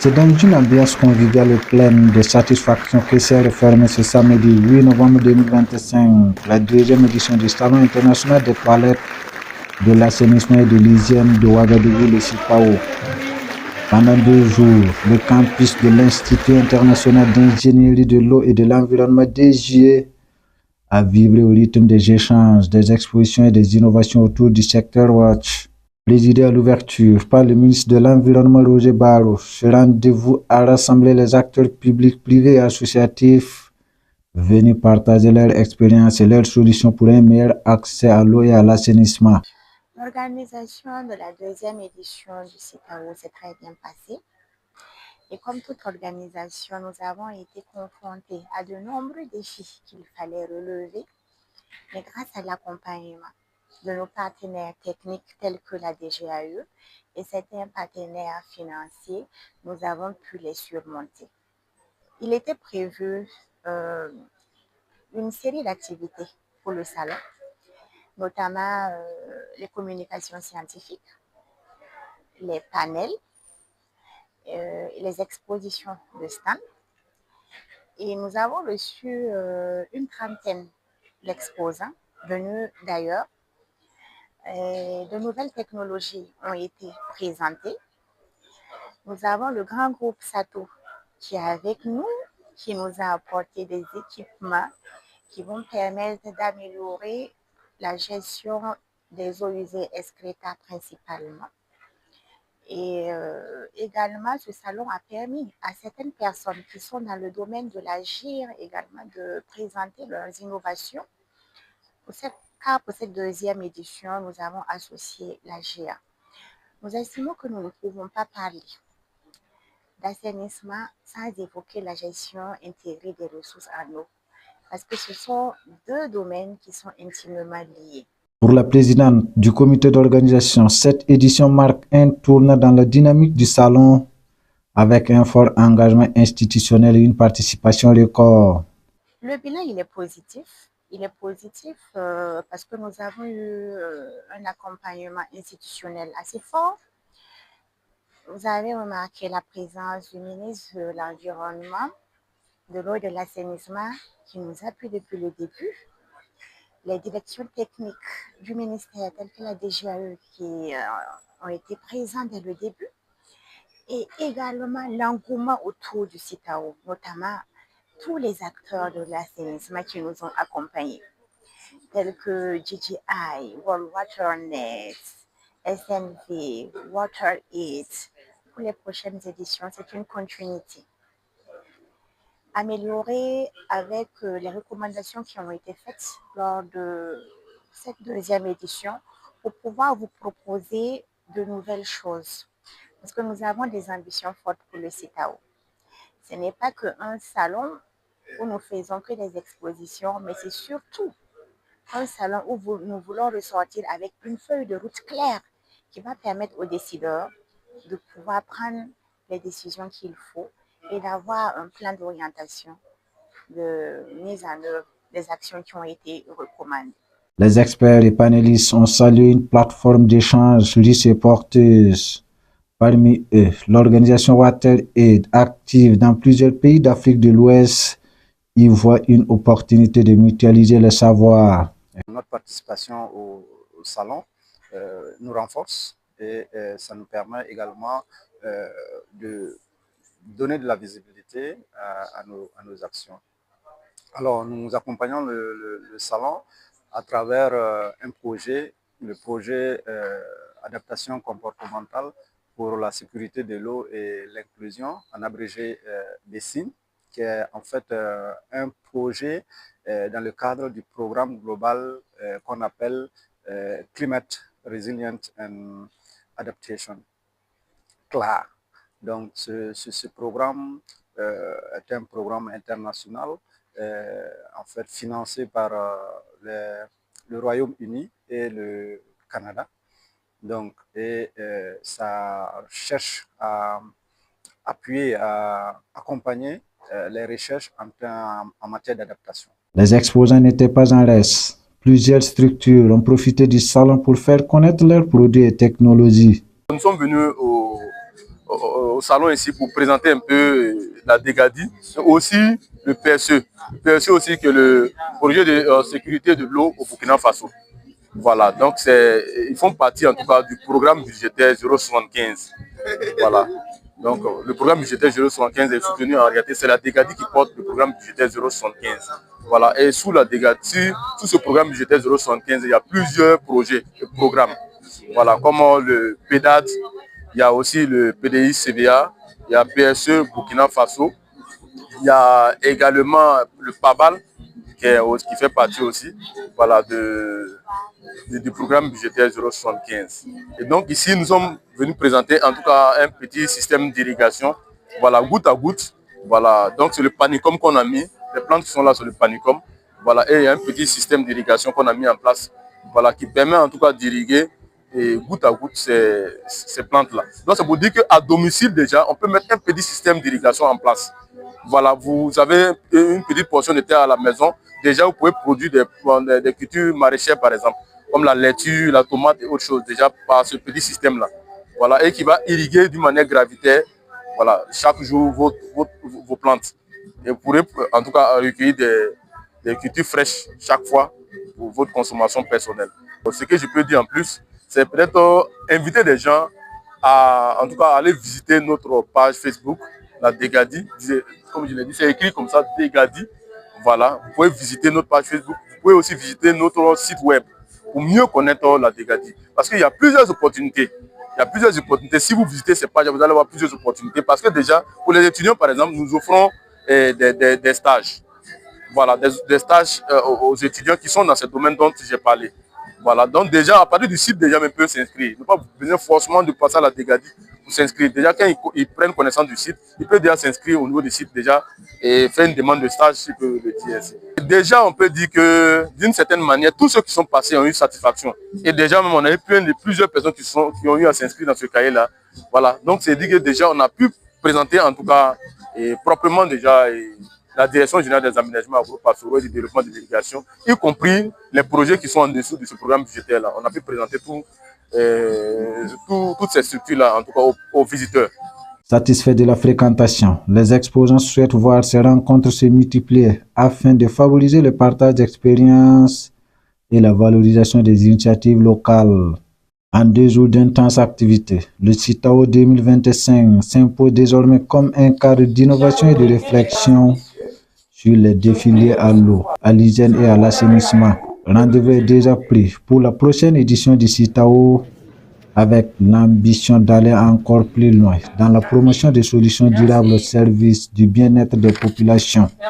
C'est dans une ambiance conviviale et pleine de satisfaction que s'est refermée ce samedi 8 novembre 2025 la deuxième édition du Salon international des toilettes, de l'assainissement et de l'hygiène de Ouagadougou, le CIPAO. Pendant 2 jours, le campus de l'Institut international d'ingénierie de l'eau et de l'environnement DGE a vibré au rythme des échanges, des expositions et des innovations autour du secteur Watch. Présidé à l'ouverture par le ministre de l'Environnement Roger Barro, ce rendez-vous a rassemblé les acteurs publics, privés et associatifs venus partager leur expérience et leurs solutions pour un meilleur accès à l'eau et à l'assainissement. L'organisation de la deuxième édition du CIPAO s'est très bien passée. Et comme toute organisation, nous avons été confrontés à de nombreux défis qu'il fallait relever, mais grâce à l'accompagnement de nos partenaires techniques tels que la DGAE et certains partenaires financiers, nous avons pu les surmonter. Il était prévu une série d'activités pour le salon, notamment les communications scientifiques, les panels, les expositions de stands. Et nous avons reçu une trentaine d'exposants venus d'ailleurs. De nouvelles technologies ont été présentées. Nous avons le grand groupe Sato qui est avec nous, qui nous a apporté des équipements qui vont permettre d'améliorer la gestion des eaux usées excréta principalement. Et également, ce salon a permis à certaines personnes qui sont dans le domaine de l'agir également de présenter leurs innovations. Pour cette deuxième édition, nous avons associé l'AGA. Nous estimons que nous ne pouvons pas parler d'assainissement sans évoquer la gestion intégrée des ressources en eau, parce que ce sont 2 domaines qui sont intimement liés. Pour la présidente du comité d'organisation, cette édition marque un tournant dans la dynamique du salon avec un fort engagement institutionnel et une participation record. Le bilan, il est positif. Il est positif parce que nous avons eu un accompagnement institutionnel assez fort. Vous avez remarqué la présence du ministre de l'Environnement, de l'eau et de l'assainissement qui nous appuie depuis le début. Les directions techniques du ministère telles que la DGAE qui ont été présentes dès le début. Et également l'engouement autour du CIPAO, notamment tous les acteurs de l'assainissement qui nous ont accompagnés, tels que GGI, World WaterNet, SNV, WaterAid. Pour les prochaines éditions, c'est une continuité. Améliorer avec les recommandations qui ont été faites lors de cette deuxième édition pour pouvoir vous proposer de nouvelles choses. Parce que nous avons des ambitions fortes pour le CIPAO. Ce n'est pas qu'un salon où nous faisons que des expositions, mais c'est surtout un salon où nous voulons ressortir avec une feuille de route claire qui va permettre aux décideurs de pouvoir prendre les décisions qu'il faut et d'avoir un plan d'orientation, de mise en œuvre des actions qui ont été recommandées. Les experts et panélistes ont salué une plateforme d'échange riche et porteuse. Parmi eux, l'organisation WaterAid, active dans plusieurs pays d'Afrique de l'Ouest, y voit une opportunité de mutualiser le savoir. Notre participation au salon nous renforce et ça nous permet également de donner de la visibilité à nos actions. Alors, nous accompagnons le salon à travers un projet, le projet adaptation comportementale pour la sécurité de l'eau et l'inclusion, en abrégé BESIN, qui est en fait un projet dans le cadre du programme global qu'on appelle Climate Resilient and Adaptation, CLAR. Donc, ce programme est un programme international en fait financé par le Royaume-Uni et le Canada. Donc, ça cherche à appuyer, à accompagner les recherches en matière d'adaptation. Les exposants n'étaient pas en reste. Plusieurs structures ont profité du salon pour faire connaître leurs produits et technologies. Nous sommes venus au salon ici pour présenter un peu la DEGADI, et aussi le PSE. Le PSE aussi, que le projet de sécurité de l'eau au Burkina Faso. Voilà, donc ils font partie en tout cas du programme budgétaire 075. Voilà. Donc le programme budgétaire 075 est soutenu en réalité, c'est la DEGADI qui porte le programme budgétaire 075. Voilà, et sous la DEGADI, sous ce programme budgétaire 075, il y a plusieurs projets et programmes. Voilà, comme le PEDAD, il y a aussi le PDI CVA, il y a PSE Burkina Faso, il y a également le PABAL qui fait partie aussi, voilà, du programme budgétaire 075. Et donc ici, nous sommes venus présenter en tout cas un petit système d'irrigation, voilà, goutte à goutte. Voilà, donc c'est le panicum qu'on a mis, les plantes qui sont là sur le panicum. Voilà, et il y a un petit système d'irrigation qu'on a mis en place, voilà, qui permet en tout cas d'irriguer et goutte à goutte ces plantes-là. Donc ça veut dire qu'à domicile déjà, on peut mettre un petit système d'irrigation en place. Voilà, vous avez une petite portion de terre à la maison. Déjà, vous pouvez produire des cultures maraîchères, par exemple, comme la laitue, la tomate et autres choses, déjà par ce petit système-là. Voilà, et qui va irriguer d'une manière gravitaire, voilà, chaque jour vos plantes. Et vous pourrez en tout cas recueillir des cultures fraîches chaque fois pour votre consommation personnelle. Donc, ce que je peux dire en plus, c'est peut-être inviter des gens à, en tout cas, aller visiter notre page Facebook, la DEGADI. Comme je l'ai dit, c'est écrit comme ça, DEGADI. Voilà, vous pouvez visiter notre page Facebook. Vous pouvez aussi visiter notre site web pour mieux connaître la DEGADI. Parce qu'il y a plusieurs opportunités. Il y a plusieurs opportunités. Si vous visitez ces pages, vous allez avoir plusieurs opportunités. Parce que déjà, pour les étudiants, par exemple, nous offrons des stages. Voilà, des stages aux étudiants qui sont dans ce domaine dont j'ai parlé. Voilà, donc déjà, à partir du site, déjà, même peuvent s'inscrire. Il n'y a pas besoin forcément de passer à la DEGADI pour s'inscrire. Déjà, quand ils prennent connaissance du site, ils peuvent déjà s'inscrire au niveau du site déjà et faire une demande de stage, si peut le dire. Déjà, on peut dire que, d'une certaine manière, tous ceux qui sont passés ont eu satisfaction. Et déjà, même, on a eu plusieurs personnes qui ont eu à s'inscrire dans ce cahier-là. Voilà, donc c'est dit que déjà, on a pu présenter, en tout cas, proprement déjà, la direction générale des aménagements agro-pastoraux et du développement de l'irrigation, y compris les projets qui sont en dessous de ce programme budgétaire-là. On a pu présenter toutes ces structures-là, en tout cas aux visiteurs. Satisfaits de la fréquentation, les exposants souhaitent voir ces rencontres se multiplier afin de favoriser le partage d'expériences et la valorisation des initiatives locales. En 2 jours d'intenses activités, le CITAO 2025 s'impose désormais comme un cadre d'innovation et de réflexion sur les défis liés à l'eau, à l'hygiène et à l'assainissement. Rendez-vous est déjà pris pour la prochaine édition du CITAO avec l'ambition d'aller encore plus loin dans la promotion des solutions durables au service du bien-être des populations.